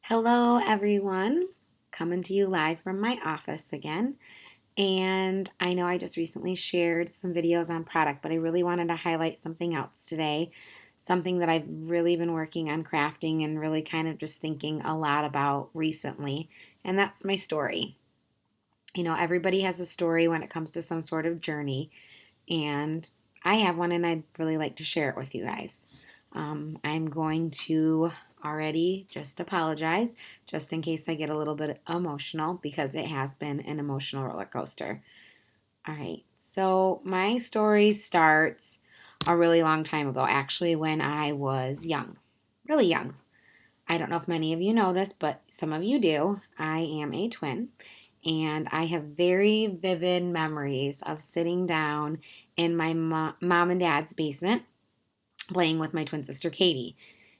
Hello, everyone. Coming to you live from my office again. And I know I just recently shared some videos on product, but I really wanted to highlight something else today. Something that I've really been working on crafting and really kind of just thinking a lot about recently. And that's my story. Everybody has a story when it comes to some sort of journey. And I have one, and I'd really like to share it with you guys. I'm going to already just apologize, just in case I get a little bit emotional, because it has been an emotional roller coaster. All right, so my story starts a really long time ago, actually, when I was young, really young. I don't know if many of you know this, but some of you do. I am a twin, and I have very vivid memories of sitting down in my mom and dad's basement playing with my twin sister Katie.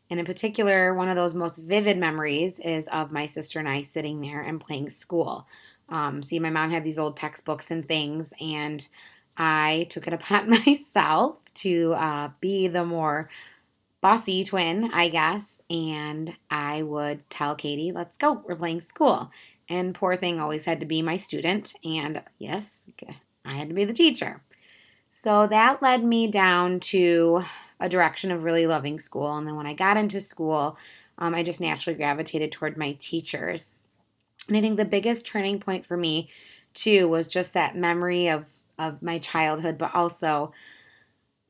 And in particular, one of those most vivid memories is of my sister and I sitting there and playing school. See, my mom had these old textbooks and things, and I took it upon myself to be the more bossy twin, I guess. And I would tell Katie, let's go, we're playing school. And poor thing always had to be my student. And yes, I had to be the teacher. So that led me down to a direction of really loving school. And then when I got into school, I just naturally gravitated toward my teachers. And I think the biggest turning point for me, too, was just that memory of my childhood, but also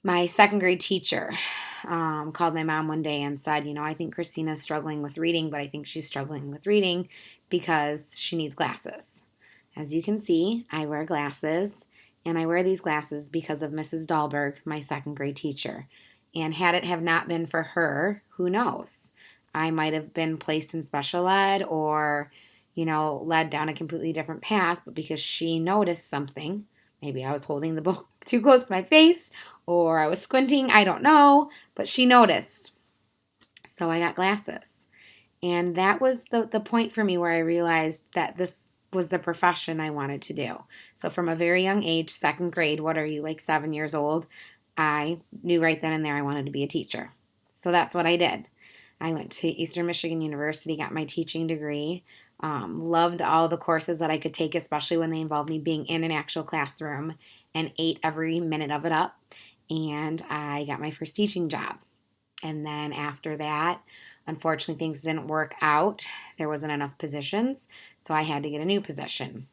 my second grade teacher called my mom one day and said, I think Christina's struggling with reading, but I think she's struggling with reading because she needs glasses. As you can see, I wear glasses, and I wear these glasses because of Mrs. Dahlberg, my second grade teacher. And had it have not been for her, who knows? I might have been placed in special ed or, led down a completely different path, but because she noticed something, maybe I was holding the book too close to my face or I was squinting, I don't know, but she noticed. So I got glasses. And that was the point for me where I realized that this was the profession I wanted to do. So from a very young age, second grade, what are you, like 7 years old? I knew right then and there I wanted to be a teacher. So that's what I did. I went to Eastern Michigan University, got my teaching degree, loved all the courses that I could take, especially when they involved me being in an actual classroom, and ate every minute of it up. And I got my first teaching job. And then after that, unfortunately, things didn't work out. There wasn't enough positions, so I had to get a new position.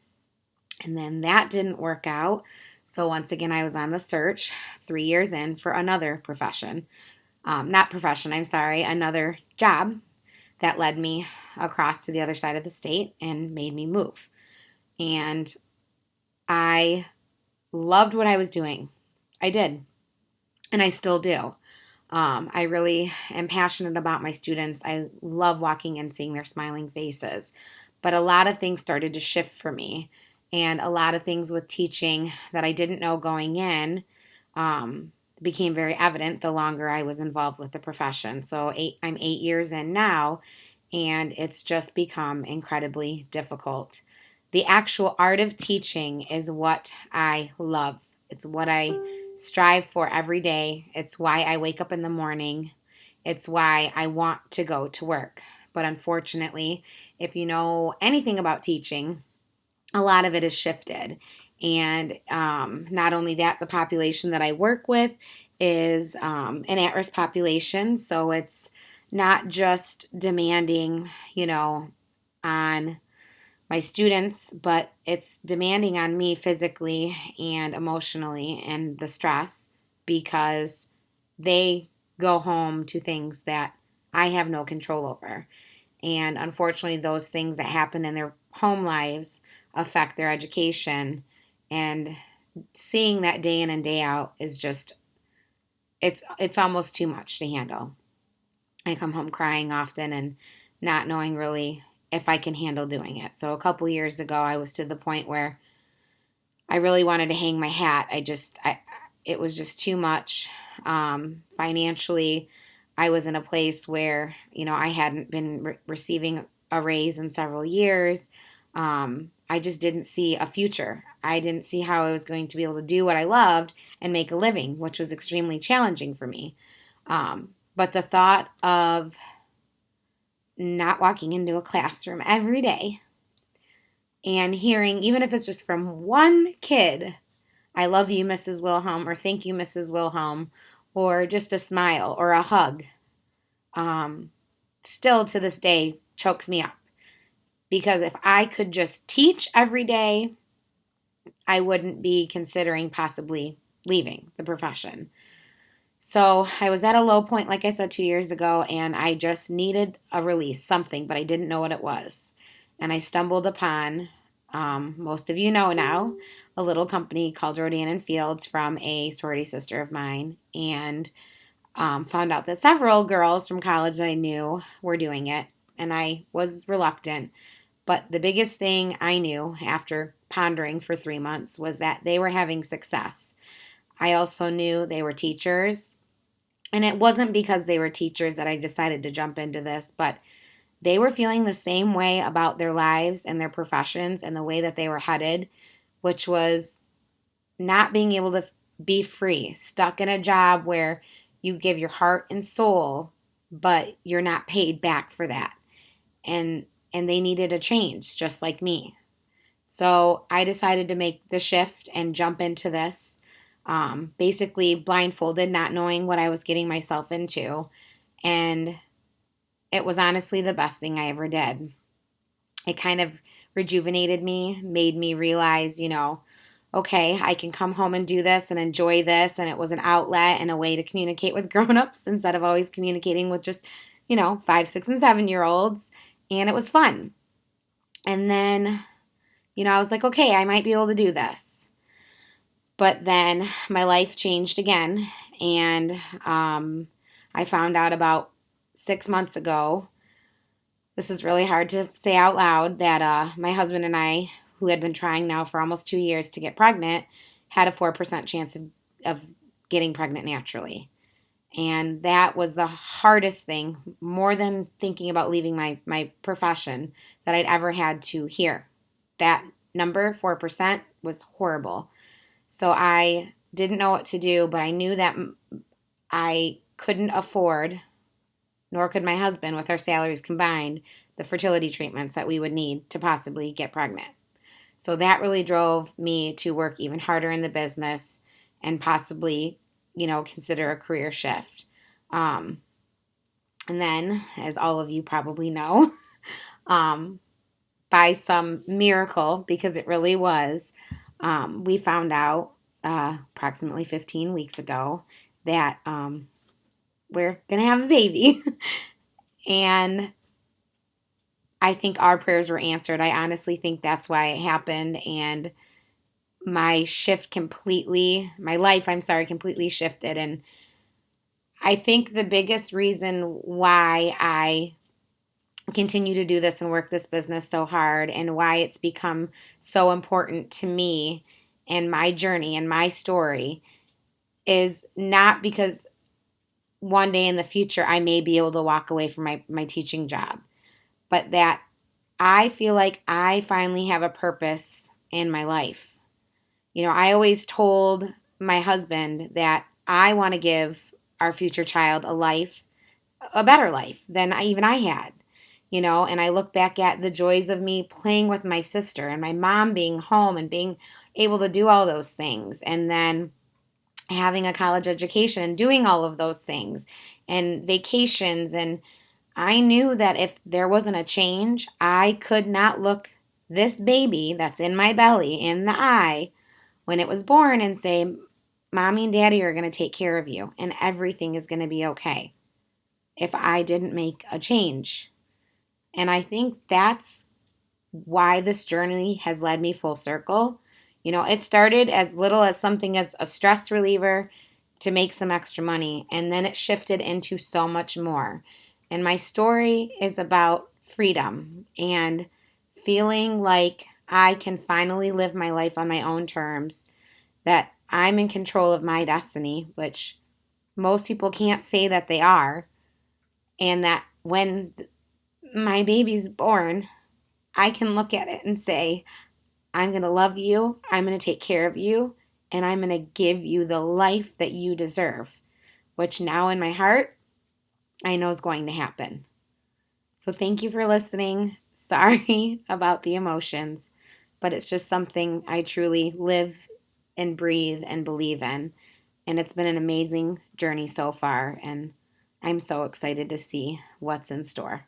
And then that didn't work out. So once again, I was on the search 3 years in for another profession. Another job that led me across to the other side of the state and made me move. And I loved what I was doing. I did. And I still do. I really am passionate about my students. I love walking and seeing their smiling faces. But a lot of things started to shift for me. And a lot of things with teaching that I didn't know going in became very evident the longer I was involved with the profession. So I'm 8 years in now, and it's just become incredibly difficult. The actual art of teaching is what I love. It's what I strive for every day. It's why I wake up in the morning. It's why I want to go to work. But unfortunately, if you know anything about teaching, a lot of it is shifted. And not only that, the population that I work with is an at-risk population. So it's not just demanding, on my students, but it's demanding on me physically and emotionally and the stress because they go home to things that I have no control over. And unfortunately, those things that happen in their home lives affect their education. And seeing that day in and day out is just, it's almost too much to handle. I come home crying often and not knowing really if I can handle doing it. So a couple years ago, I was to the point where I really wanted to hang my hat. It was just too much. Financially, I was in a place where, I hadn't been receiving a raise in several years. I just didn't see a future. I didn't see how I was going to be able to do what I loved and make a living, which was extremely challenging for me. But the thought of not walking into a classroom every day and hearing, even if it's just from one kid, I love you, Mrs. Wilhelm, or thank you, Mrs. Wilhelm, or just a smile or a hug, still to this day chokes me up. Because if I could just teach every day, I wouldn't be considering possibly leaving the profession. So I was at a low point, like I said, 2 years ago, and I just needed a release, something, but I didn't know what it was. And I stumbled upon, most of you know now, a little company called Rodan and Fields from a sorority sister of mine, and found out that several girls from college that I knew were doing it, and I was reluctant. But the biggest thing I knew after pondering for 3 months was that they were having success. I also knew they were teachers, and it wasn't because they were teachers that I decided to jump into this, but they were feeling the same way about their lives and their professions and the way that they were headed, which was not being able to be free, stuck in a job where you give your heart and soul, but you're not paid back for that. And they needed a change, just like me. So I decided to make the shift and jump into this, basically blindfolded, not knowing what I was getting myself into. And it was honestly the best thing I ever did. It kind of rejuvenated me, made me realize, okay, I can come home and do this and enjoy this. And it was an outlet and a way to communicate with grown-ups instead of always communicating with just, 5, 6, and 7-year-olds. And it was fun. And then, I was like, okay, I might be able to do this. But then my life changed again. And I found out about 6 months ago, this is really hard to say out loud, that my husband and I, who had been trying now for almost 2 years to get pregnant, had a 4% chance of getting pregnant naturally. And that was the hardest thing, more than thinking about leaving my profession, that I'd ever had to hear. That number, 4%, was horrible. So I didn't know what to do, but I knew that I couldn't afford, nor could my husband, with our salaries combined, the fertility treatments that we would need to possibly get pregnant. So that really drove me to work even harder in the business and possibly, consider a career shift. And then, as all of you probably know, by some miracle, because it really was, we found out approximately 15 weeks ago that we're going to have a baby. And I think our prayers were answered. I honestly think that's why it happened. And my life, completely shifted. And I think the biggest reason why I continue to do this and work this business so hard, and why it's become so important to me and my journey and my story, is not because one day in the future I may be able to walk away from my teaching job, but that I feel like I finally have a purpose in my life. I always told my husband that I want to give our future child a better life than I had, and I look back at the joys of me playing with my sister and my mom being home and being able to do all those things, and then having a college education and doing all of those things and vacations. And I knew that if there wasn't a change, I could not look this baby that's in my belly in the eye when it was born and say, Mommy and Daddy are going to take care of you and everything is going to be okay, if I didn't make a change. And I think that's why this journey has led me full circle. It started as little as something as a stress reliever to make some extra money, and then it shifted into so much more. And my story is about freedom and feeling like I can finally live my life on my own terms, that I'm in control of my destiny, which most people can't say that they are, and that when my baby's born, I can look at it and say, I'm going to love you, I'm going to take care of you, and I'm going to give you the life that you deserve, which now in my heart, I know is going to happen. So thank you for listening. Sorry about the emotions, but it's just something I truly live and breathe and believe in. And it's been an amazing journey so far, and I'm so excited to see what's in store.